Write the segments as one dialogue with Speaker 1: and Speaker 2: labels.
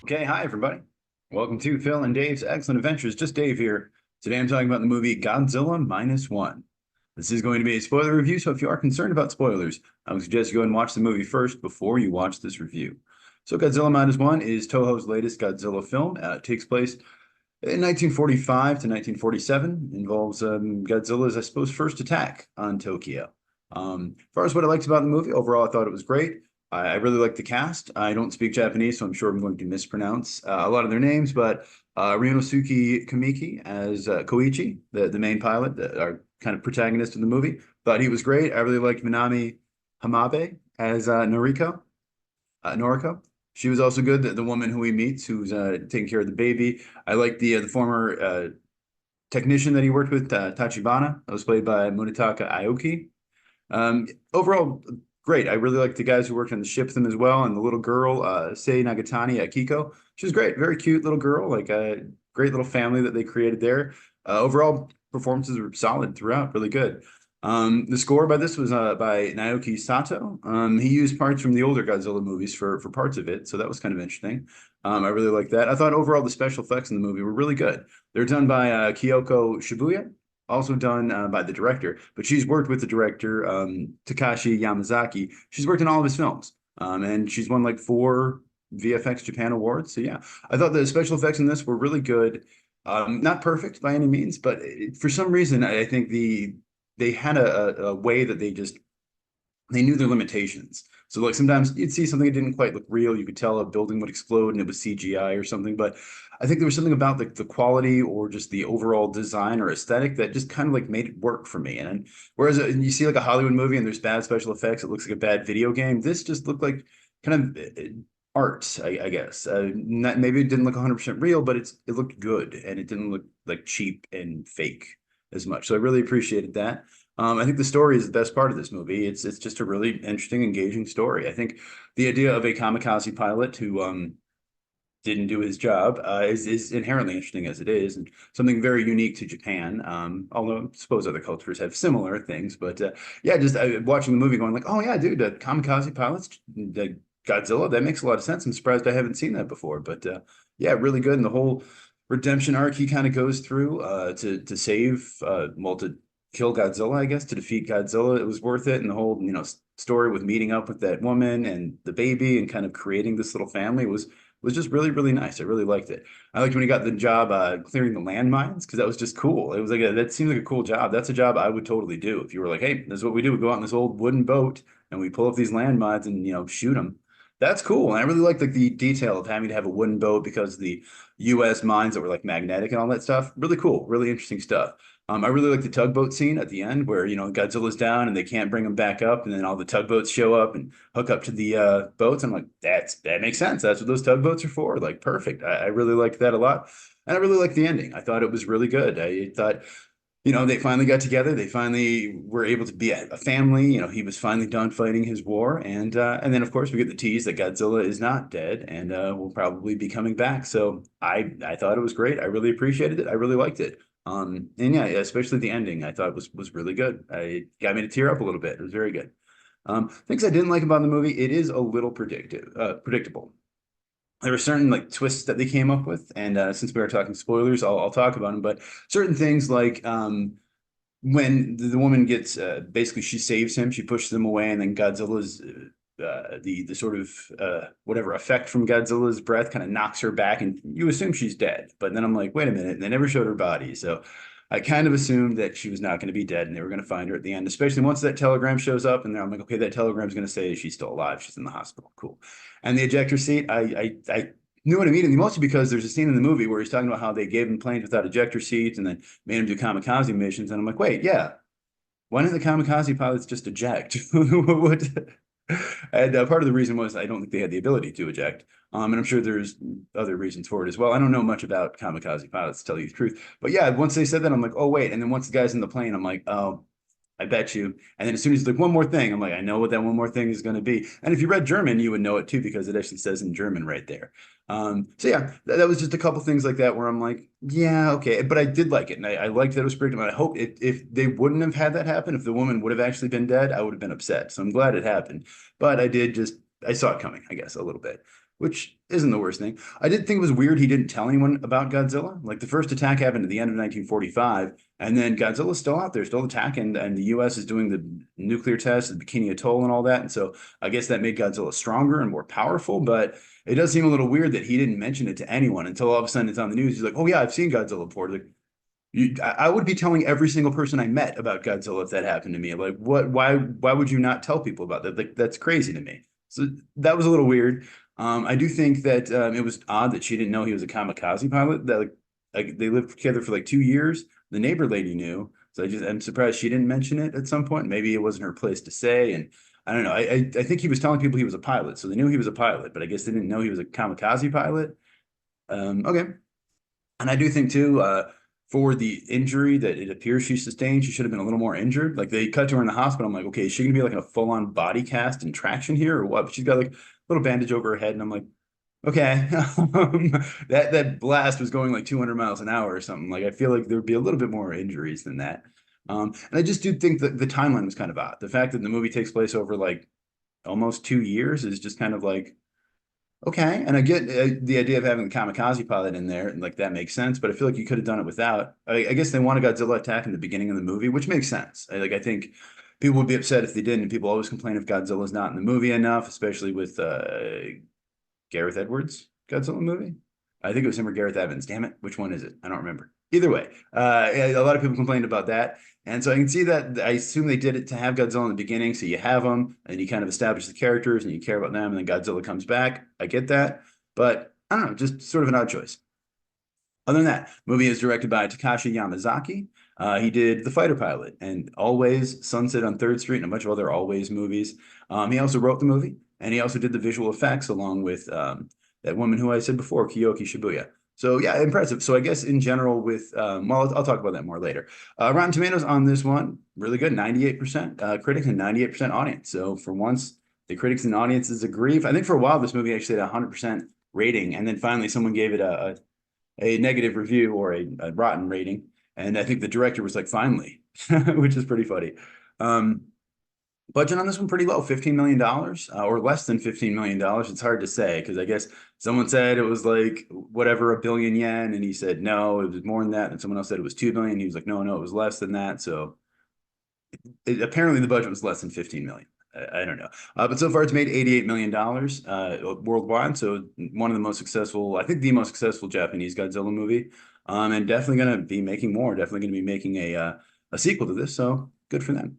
Speaker 1: Okay, hi everybody. Welcome to Phil and Dave's Excellent Adventures. Just Dave here. Today I'm talking about the movie Godzilla Minus One. This is going to be a spoiler review, so if you are concerned about spoilers, I would suggest you go and watch the movie first before you watch this review. So Godzilla Minus One is Toho's latest Godzilla film. It takes place in 1945 to 1947, involves Godzilla's, I suppose, first attack on Tokyo. As far as what I liked about the movie, overall, I thought it was great. I really like the cast. I don't speak Japanese, so I'm sure I'm going to mispronounce a lot of their names, but Ryunosuke Kamiki as Koichi, the main pilot, our kind of protagonist of the movie, thought he was great. I really liked Minami Hamabe as Noriko. She was also good. The woman who he meets, who's taking care of the baby. I like the former technician that he worked with, Tachibana. That was played by Munetaka Aoki. Overall, great. I really like the guys who worked on the ship with them as well, and the little girl, Sei Nagatani Akiko. She was great, very cute little girl, like a great little family that they created there. Overall, performances were solid throughout, really good. The score by this was by Naoki Sato. He used parts from the older Godzilla movies for parts of it, so that was kind of interesting. I really like that. I thought overall the special effects in the movie were really good. They're done by Kyoko Shibuya, also done by the director, but she's worked with the director, Takashi Yamazaki. She's worked in all of his films, and she's won like 4 VFX Japan awards. So yeah, I thought the special effects in this were really good. Not perfect by any means, but for some reason, I think they had a way that they knew their limitations. So like sometimes you'd see something that didn't quite look real. You could tell a building would explode and it was CGI or something. But I think there was something about the quality or just the overall design or aesthetic that just kind of like made it work for me. And whereas you see like a Hollywood movie and there's bad special effects, it looks like a bad video game. This just looked like kind of art, I guess. Maybe it didn't look 100% real, but it looked good and it didn't look like cheap and fake as much. So I really appreciated that. I think the story is the best part of this movie. It's just a really interesting, engaging story. I think the idea of a kamikaze pilot who didn't do his job is inherently interesting as it is, and something very unique to Japan. Although I suppose other cultures have similar things, but yeah, just watching the movie, going like, oh yeah, dude, kamikaze pilots, Godzilla, that makes a lot of sense. I'm surprised I haven't seen that before, but yeah, really good. And the whole redemption arc he kind of goes through to save well, to kill Godzilla, I guess, to defeat Godzilla. It was worth it. And the whole, story with meeting up with that woman and the baby and kind of creating this little family was just really, really nice. I really liked it. I liked when he got the job clearing the landmines because that was just cool. It was like that seems like a cool job. That's a job I would totally do. If you were like, hey, this is what we do. We go out in this old wooden boat and we pull up these landmines and shoot them. That's cool. And I really like the detail of having to have a wooden boat because the US mines that were like magnetic and all that stuff. Really cool, really interesting stuff. I really like the tugboat scene at the end where, Godzilla's down and they can't bring him back up, and then all the tugboats show up and hook up to the boats. I'm like, that makes sense. That's what those tugboats are for. Like, perfect. I really liked that a lot. And I really liked the ending. I thought it was really good. I thought, they finally got together. They finally were able to be a family. He was finally done fighting his war, and then of course we get the tease that Godzilla is not dead and will probably be coming back. So I thought it was great. I really appreciated it. I really liked it. And yeah, especially the ending, I thought was really good. It got me to tear up a little bit. It was very good. Things I didn't like about the movie, it is a little predictable. There were certain like twists that they came up with, and since we are talking spoilers, I'll talk about them. But certain things like when the woman gets basically she saves him, she pushes him away, and then Godzilla's the sort of whatever effect from Godzilla's breath kind of knocks her back, and you assume she's dead. But then I'm like, wait a minute, and they never showed her body, so I kind of assumed that she was not going to be dead, and they were going to find her at the end. Especially once that telegram shows up, and then I'm like, okay, that telegram is going to say she's still alive, she's in the hospital, cool. And the ejector seat, I knew it immediately, mostly because there's a scene in the movie where he's talking about how they gave him planes without ejector seats and then made him do kamikaze missions. And I'm like, wait, yeah, why didn't the kamikaze pilots just eject? What? And part of the reason was I don't think they had the ability to eject. And I'm sure there's other reasons for it as well. I don't know much about kamikaze pilots, to tell you the truth. But yeah, once they said that, I'm like, oh, wait. And then once the guy's in the plane, I'm like, oh, I bet you. And then as soon as he's like, one more thing, I'm like, I know what that one more thing is going to be. And if you read German, you would know it too, because it actually says in German right there. So yeah, that was just a couple things like that where I'm like, yeah, okay. But I did like it. And I liked that it was predictable. And I hope if they wouldn't have had that happen, if the woman would have actually been dead, I would have been upset. So I'm glad it happened. But I saw it coming, I guess, a little bit. which isn't the worst thing. I did think it was weird he didn't tell anyone about Godzilla. Like the first attack happened at the end of 1945, and then Godzilla's still out there, still attacking, and the US is doing the nuclear tests, the Bikini Atoll and all that. And so I guess that made Godzilla stronger and more powerful, but it does seem a little weird that he didn't mention it to anyone until all of a sudden it's on the news. He's like, "Oh yeah, I've seen Godzilla before." Like, I would be telling every single person I met about Godzilla if that happened to me. Like, what? Why would you not tell people about that? Like, that's crazy to me. So that was a little weird. I do think that it was odd that she didn't know he was a kamikaze pilot. That like they lived together for like 2 years. The neighbor lady knew, so I'm surprised she didn't mention it at some point. Maybe it wasn't her place to say, and I don't know. I think he was telling people he was a pilot, so they knew he was a pilot, but I guess they didn't know he was a kamikaze pilot. Okay. And I do think too, for the injury that it appears she sustained, she should have been a little more injured. Like they cut to her in the hospital. I'm like, okay, is she gonna be like in a full-on body cast and traction here or what? But she's got like a little bandage over her head, and I'm like, okay, that blast was going like 200 miles an hour or something. Like I feel like there would be a little bit more injuries than that. And I just do think that the timeline was kind of odd. The fact that the movie takes place over like almost 2 years is just kind of like okay, and I get the idea of having the kamikaze pilot in there, and like that makes sense. But I feel like you could have done it without. I guess they wanted Godzilla attack in the beginning of the movie, which makes sense. I think people would be upset if they didn't. And people always complain if Godzilla's not in the movie enough, especially with Gareth Edwards Godzilla movie. I think it was him or Gareth Evans. Damn it, which one is it? I don't remember. Either way, a lot of people complained about that, and so I can see that. I assume they did it to have Godzilla in the beginning, so you have them, and you kind of establish the characters, and you care about them, and then Godzilla comes back. I get that, but I don't know, just sort of an odd choice. Other than that, movie is directed by Takashi Yamazaki. He did The Fighter Pilot and Always, Sunset on Third Street, and a bunch of other Always movies. He also wrote the movie, and he also did the visual effects along with that woman who I said before, Kiyoki Shibuya. So yeah, impressive. So I guess in general with, well, I'll talk about that more later. Rotten Tomatoes on this one, really good, 98% critics and 98% audience. So for once, the critics and audiences agree. I think for a while, this movie actually had a 100% rating, and then finally someone gave it a negative review or a rotten rating. And I think the director was like, finally, which is pretty funny. Um, Budget on this one pretty low, $15 million or less than $15 million. It's hard to say because I guess someone said it was like whatever, a billion yen. And he said, no, it was more than that. And someone else said it was 2 billion. He was like, no, it was less than that. So apparently the budget was less than 15 million. I don't know. But so far it's made $88 million worldwide. So one of the most successful, I think the most successful Japanese Godzilla movie. And definitely going to be making more, definitely going to be making a sequel to this. So good for them.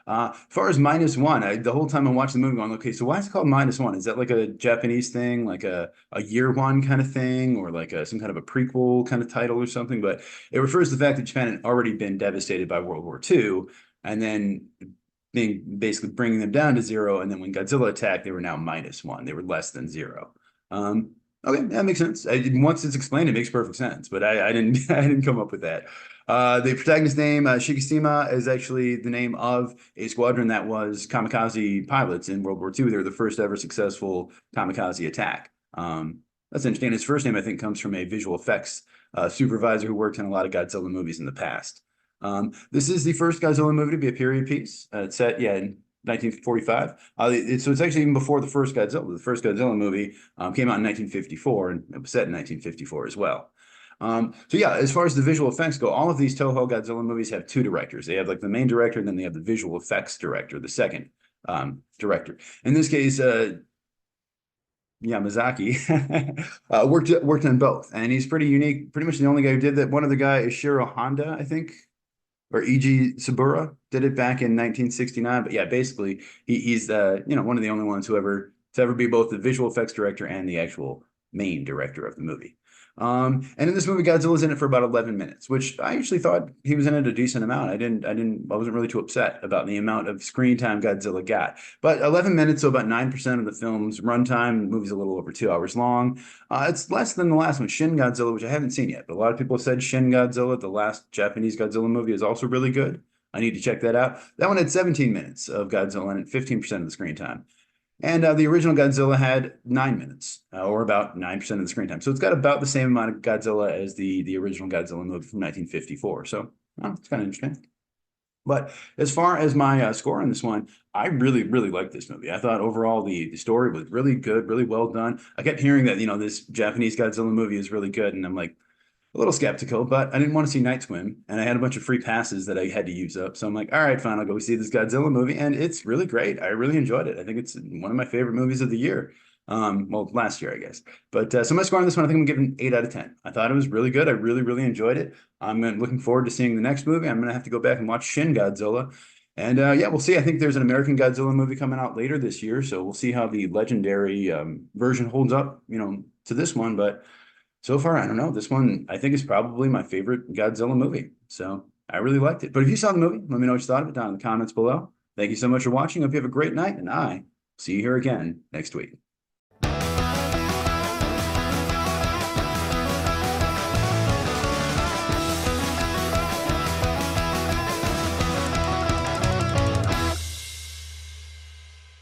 Speaker 1: As far as Minus One, the whole time I'm watching the movie going, okay, so why is it called Minus One? Is that like a Japanese thing, like a year one kind of thing, or like some kind of a prequel kind of title or something? But it refers to the fact that Japan had already been devastated by World War II, and then basically bringing them down to zero. And then when Godzilla attacked, they were now minus one. They were less than zero. Okay, that makes sense. Once it's explained, it makes perfect sense. But I didn't I didn't come up with that. The protagonist's name, Shikishima, is actually the name of a squadron that was kamikaze pilots in World War II. They were the first ever successful kamikaze attack. That's interesting. His first name, I think, comes from a visual effects supervisor who worked in a lot of Godzilla movies in the past. This is the first Godzilla movie to be a period piece. It's set, yeah, in 1945. So it's actually even before the first Godzilla. The first Godzilla movie came out in 1954, and it was set in 1954 as well. So yeah, as far as the visual effects go, all of these Toho Godzilla movies have two directors. They have like the main director, and then they have the visual effects director, the second director. In this case, Yamazaki worked on both, and he's pretty unique. Pretty much the only guy who did that. One other guy is Shiro Honda, I think, or E.G. Sabura did it back in 1969. But yeah, basically he's one of the only ones who ever to ever be both the visual effects director and the actual main director of the movie. And in this movie, Godzilla's in it for about 11 minutes, which I actually thought he was in it a decent amount. I wasn't really too upset about the amount of screen time Godzilla got. But 11 minutes, so about 9% of the film's runtime. The movie's a little over 2 hours long. It's less than the last one, Shin Godzilla, which I haven't seen yet. But a lot of people have said Shin Godzilla, the last Japanese Godzilla movie, is also really good. I need to check that out. That one had 17 minutes of Godzilla in it, 15% of the screen time. And the original Godzilla had 9 minutes, or about 9% of the screen time. So it's got about the same amount of Godzilla as the original Godzilla movie from 1954. So it's kind of interesting. But as far as my score on this one, I really, really liked this movie. I thought overall the story was really good, really well done. I kept hearing that, this Japanese Godzilla movie is really good, and I'm like a little skeptical, but I didn't want to see Night Swim, and I had a bunch of free passes that I had to use up. So I'm like, all right, fine, I'll go see this Godzilla movie, and it's really great. I really enjoyed it. I think it's one of my favorite movies of the year. Well, last year, I guess. But so my score on this one, I think I'm giving 8 out of 10. I thought it was really good. I really, really enjoyed it. I'm looking forward to seeing the next movie. I'm gonna have to go back and watch Shin Godzilla. And yeah, we'll see. I think there's an American Godzilla movie coming out later this year, so we'll see how the legendary version holds up, to this one. But so far, I don't know. This one, I think, is probably my favorite Godzilla movie. So I really liked it. But if you saw the movie, let me know what you thought of it down in the comments below. Thank you so much for watching. Hope you have a great night, and I see you here again next week.